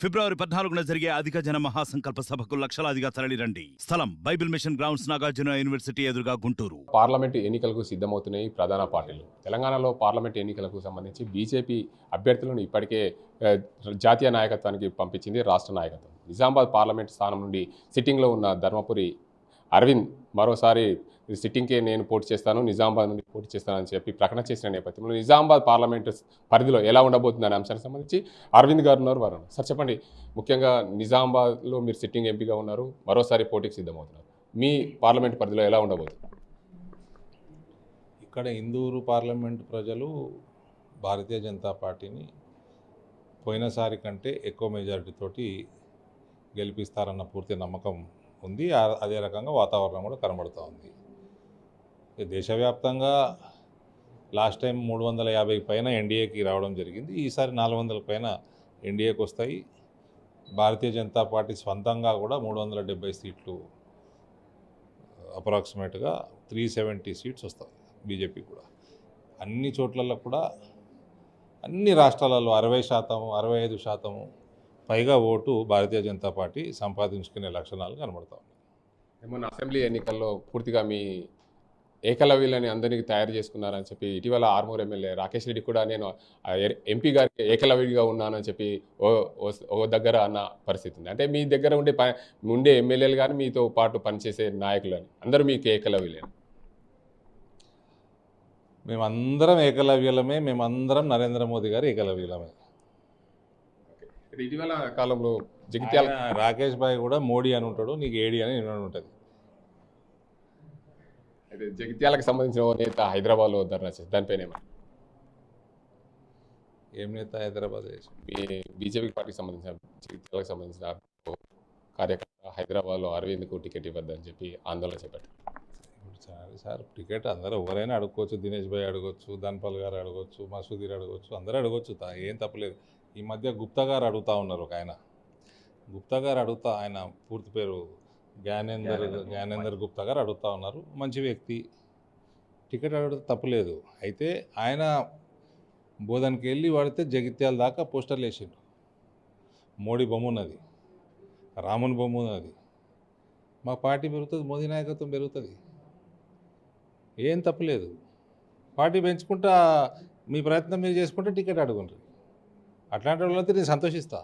ఫిబ్రవరి 14న జరిగే అధిక జన మహాసంకల్ప సభకు లక్షలాదిగా తరలిరండి. స్థలం Bible mission grounds, Nagarjuna university ఎదురుగా, గుంటూరు. పార్లమెంటు ఎన్నికలకు సిద్ధమవుతున్నాయి ప్రధాన పార్టీలు. తెలంగాణలో పార్లమెంటు ఎన్నికలకు సంబంధించి బీజేపీ అభ్యర్థులను ఇప్పటికే జాతీయ నాయకత్వానికి పంపించింది రాష్ట్ర నాయకత్వం. నిజామాబాద్ పార్లమెంటు స్థానం నుండి సిట్టింగ్లో ఉన్న ధర్మపురి అరవింద్ మరోసారి సిట్టింగ్కే నేను పోటీ చేస్తాను, నిజామాబాద్ నుండి పోటీ చేస్తానని చెప్పి ప్రకటన చేసిన నేపథ్యంలో నిజామాబాద్ పార్లమెంటు పరిధిలో ఎలా ఉండబోతుంది అనే అంశానికి సంబంధించి అరవింద్ గారు ఉన్నారు. వారు సార్ చెప్పండి, ముఖ్యంగా నిజామాబాద్లో మీరు సిట్టింగ్ ఎంపీగా ఉన్నారు, మరోసారి పోటీకి సిద్ధమవుతున్నారు. మీ పార్లమెంటు పరిధిలో ఎలా ఉండబోతుంది? ఇక్కడ ఇందూరు పార్లమెంటు ప్రజలు భారతీయ జనతా పార్టీని పోయినసారి కంటే ఎక్కువ మెజారిటీతోటి గెలిపిస్తారన్న పూర్తి నమ్మకం ఉంది. అదే రకంగా వాతావరణం కూడా కనబడుతూ ఉంది. దేశవ్యాప్తంగా లాస్ట్ టైం 350 పైన ఎన్డీఏకి రావడం జరిగింది. ఈసారి 400 పైన ఎన్డీఏకి వస్తాయి. భారతీయ జనతా పార్టీ స్వంతంగా కూడా 370 సీట్లు, అప్రాక్సిమేట్గా 370 సీట్స్ వస్తాయి బీజేపీ కూడా. అన్ని చోట్లలో కూడా అన్ని రాష్ట్రాలలో 60%, 65% పైగా ఓటు భారతీయ జనతా పార్టీ సంపాదించుకునే లక్షణాలు కనబడతా ఉన్నాయి. మొన్న అసెంబ్లీ ఎన్నికల్లో పూర్తిగా మీ ఏకలవ్యులని అందరికీ తయారు చేసుకున్నారని చెప్పి ఇటీవల ఆర్మూర్ ఎమ్మెల్యే రాకేష్ రెడ్డి కూడా నేను ఎంపీ గారికి ఏకలవ్యుడిగా ఉన్నానని చెప్పి ఓ దగ్గర అన్న పరిస్థితి ఉంది. అంటే మీ దగ్గర ఉండే ఎమ్మెల్యేలు కానీ మీతో పాటు పనిచేసే నాయకులు అని అందరూ మీకు ఏకలవ్యులే? మేమందరం ఏకలవ్యులమే, మేమందరం నరేంద్ర మోదీ గారు ఏకలవ్యులమే. ఇటీవల కాలంలో జగిత్యాల రాకేష్ భాయ్ కూడా మోడీ అని ఉంటాడు, నీకు ఏడి అని ఉంటుంది. అయితే జగిత్యాలకు సంబంధించిన ఓ నేత హైదరాబాద్లో ధర్నా చేసి దానిపైన ఏం నేత హైదరాబాద్ మీ బీజేపీ పార్టీకి సంబంధించిన జగిత్యాలకు సంబంధించిన కార్యకర్త హైదరాబాద్లో అరవింద్కు టికెట్ ఇవ్వద్దని చెప్పి ఆందోళన చేపట్టారు. ఇప్పుడు సార్ టికెట్ అందరూ ఎవరైనా అడుక్కోవచ్చు, దినేష్ భాయ్ అడగొచ్చు, ధన్పాల్ గారు అడగొచ్చు, మసూదీర్ అడగొచ్చు, అందరూ అడగొచ్చు, ఏం తప్పలేదు. ఈ మధ్య గుప్తా గారు అడుగుతూ ఉన్నారు. ఒక ఆయన గుప్తా గారు అడుగుతా, ఆయన పూర్తి పేరు జ్ఞానేందర్ గుప్తా గారు అడుగుతూ ఉన్నారు. మంచి వ్యక్తి, టికెట్ అడిగితే తప్పులేదు. అయితే ఆయన బోధనకి వెళ్ళి వాడితే జగిత్యాల దాకా పోస్టర్లు వేసిండు. మోడీ బొమ్మ ఉన్నది, రాముని బొమ్మ ఉన్నది. మా పార్టీ పెరుగుతుంది, మోదీ నాయకత్వం పెరుగుతుంది, ఏం తప్పులేదు. పార్టీ పెంచుకుంటా మీ ప్రయత్నం మీరు చేసుకుంటే టికెట్ అడుగుండ్రి. అట్లాంటి వాళ్ళైతే నేను సంతోషిస్తా,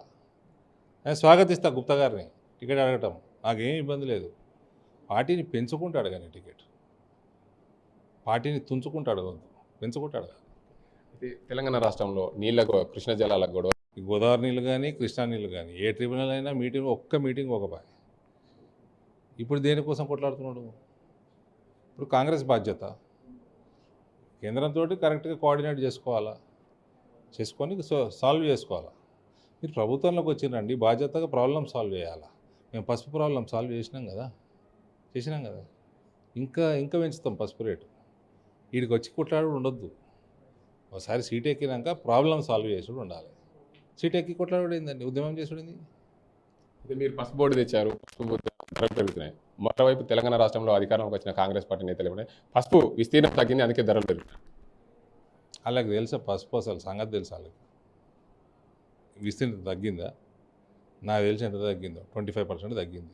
నేను స్వాగతిస్తా గుప్తా గారిని టికెట్ అడగటం, నాకేం ఇబ్బంది లేదు. పార్టీని పెంచుకుంటూ అడగాలి టికెట్, పార్టీని తుంచుకుంటూ అడగద్దు, పెంచుకుంటూ అడగాలి. తెలంగాణ రాష్ట్రంలో నీళ్ళ కృష్ణ జలాల గొడవ, గోదావరి నీళ్ళు కానీ కృష్ణా నీళ్ళు కానీ ఏ ట్రిబ్యునల్ అయినా ఒక్క మీటింగ్ ఒక బాయ్. ఇప్పుడు దేనికోసం కొట్లాడుతున్నాడు? ఇప్పుడు కాంగ్రెస్ బాధ్యత కేంద్రంతో కరెక్ట్గా కోఆర్డినేట్ చేసుకోవాలా, చేసుకొని సాల్వ్ చేసుకోవాలా. మీరు ప్రభుత్వంలోకి వచ్చిందండి, బాధ్యతగా ప్రాబ్లం సాల్వ్ చేయాలా. మేము పసుపు ప్రాబ్లం సాల్వ్ చేసినాం కదా, ఇంకా పెంచుతాం పసుపు రేటు. వీడికి వచ్చి కొట్లాడు ఉండొద్దు. ఒకసారి సీట్ ఎక్కినాక ప్రాబ్లం సాల్వ్ చేసుడు ఉండాలి. సీట్ ఎక్కి కొట్లాడు ఏందండి, ఉద్యమం చేసుడింది. అయితే మీరు పసుపు బోర్డు తెచ్చారు, పసుపు ధరలు పెరుగుతున్నాయి. మరోవైపు తెలంగాణ రాష్ట్రంలో అధికారంలోకి వచ్చిన కాంగ్రెస్ పార్టీ నేతలు కూడా పసుపు విస్తీర్ణం తగ్గింది, అందుకే ధరలు పెరుగుతాయి. వాళ్ళకి తెలుసా పసుపు అసలు సంగతి తెలుసు వాళ్ళకి? విస్తీర్ణత తగ్గిందా? నాకు తెలిసి ఎంత తగ్గిందో 25% తగ్గింది.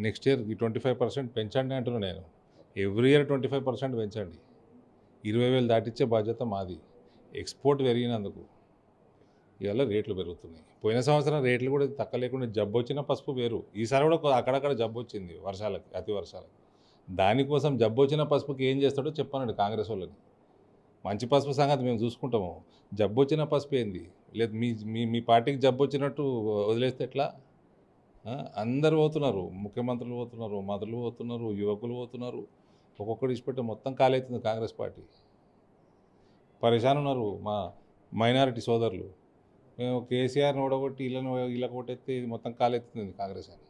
నెక్స్ట్ ఇయర్ ఈ 25% పెంచండి అంటున్నాను నేను. ఎవ్రీ ఇయర్ 25% పెంచండి. 20,000 దాటిచ్చే బాధ్యత మాది. ఎక్స్పోర్ట్ పెరిగినందుకు ఇవాళ రేట్లు పెరుగుతున్నాయి. పోయిన సంవత్సరం రేట్లు కూడా తక్కువ లేకుండా జబ్బు వచ్చిన పసుపు వేరు. ఈసారి కూడా అక్కడక్కడ జబ్బు వచ్చింది వర్షాలకి, అతి వర్షాలకి. దానికోసం జబ్బు వచ్చిన పసుపుకి ఏం చేస్తాడో చెప్పానండి కాంగ్రెస్ వాళ్ళని. మంచి పసుపు సంగతి మేము చూసుకుంటాము, జబ్బు వచ్చిన పసుపు ఏంది? లేదు మీ పార్టీకి జబ్బు వచ్చినట్టు వదిలేస్తే ఎట్లా? అందరు పోతున్నారు, ముఖ్యమంత్రులు పోతున్నారు, మంత్రులు పోతున్నారు, యువకులు పోతున్నారు. ఒక్కొక్కటి ఇచ్చిపెట్టే మొత్తం ఖాళీ అవుతుంది కాంగ్రెస్ పార్టీ. పరేషాన్ ఉన్నారు మా మైనారిటీ సోదరులు. మేము కేసీఆర్ని ఓడగొట్టి ఇలా కొట్టేస్తే ఇది మొత్తం ఖాళీ అవుతుంది కాంగ్రెస్ అని.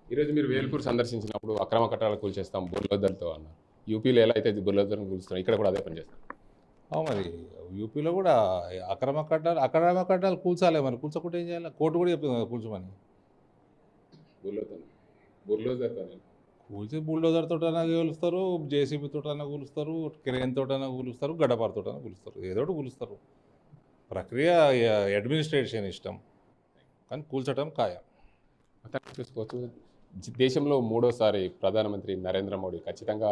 ఈరోజు మీరు వేల్పూర్ సందర్శించినప్పుడు అక్రమ కట్టాలు కూల్చేస్తాం బుల్డోజర్తో అన్నారు. యూపీలో ఎలా అయితే బుల్డోజర్ని కూల్స్తున్నాం, ఇక్కడ కూడా అదే పని చేస్తాం. మరి యూపీలో కూడా అక్రమ కట్టాలు కూల్చాలి. మరి కూల్చకుంటే ఏం చేయాలి? కోర్టు కూడా చెప్తుంది కదా కూల్చమని. కూల్చి బుల్డోజర్తోటైనా కూలుస్తారు, జేసీబీతోటైనా కూలుస్తారు, క్రేన్తోటైనా కూలుస్తారు, గడ్డపారతోటైనా కూలుస్తారు, ఏదో ఒకటి కూలుస్తారు. ప్రక్రియ అడ్మినిస్ట్రేషన్ ఇష్టం. కానీ కూల్చడం ఖాయం. మొత్తానికి చూసుకోవచ్చు దేశంలో మూడోసారి ప్రధానమంత్రి నరేంద్ర మోడీ ఖచ్చితంగా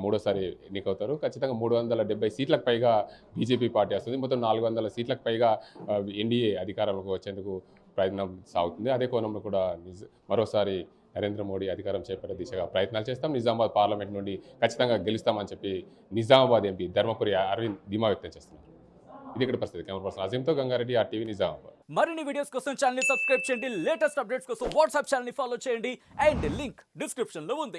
మూడోసారి ఎన్నికవుతారు. ఖచ్చితంగా 370 సీట్లకు పైగా బీజేపీ పార్టీ వస్తుంది. మొత్తం 400 సీట్లకు పైగా ఎన్డీఏ అధికారంలోకి వచ్చేందుకు ప్రయత్నం సాగుతుంది. అదే కోణంలో కూడా మరోసారి నరేంద్ర మోడీ అధికారం చేపట్టే దిశగా ప్రయత్నాలు చేస్తాం. నిజామాబాద్ పార్లమెంట్ నుండి ఖచ్చితంగా గెలుస్తామని చెప్పి నిజామాబాద్ ఎంపీ ధర్మపురి అరవింద్ ధీమా వ్యక్తం చేస్తున్నారు. ఇది ఇక్కడ పరిస్థితి. కెమెరా పర్సన్ అజీంతో గంగారెడ్డి, RTV నిజామాబాద్. మరిన్ని వీడియోస్ కోసం ఛానల్ ని సబ్స్క్రైబ్ చేయండి, లేటెస్ట్ అప్డేట్స్ కోసం వాట్సాప్ ఛానల్ ని ఫాలో చేయండి అండ్ లింక్ డిస్క్రిప్షన్ లో ఉంది.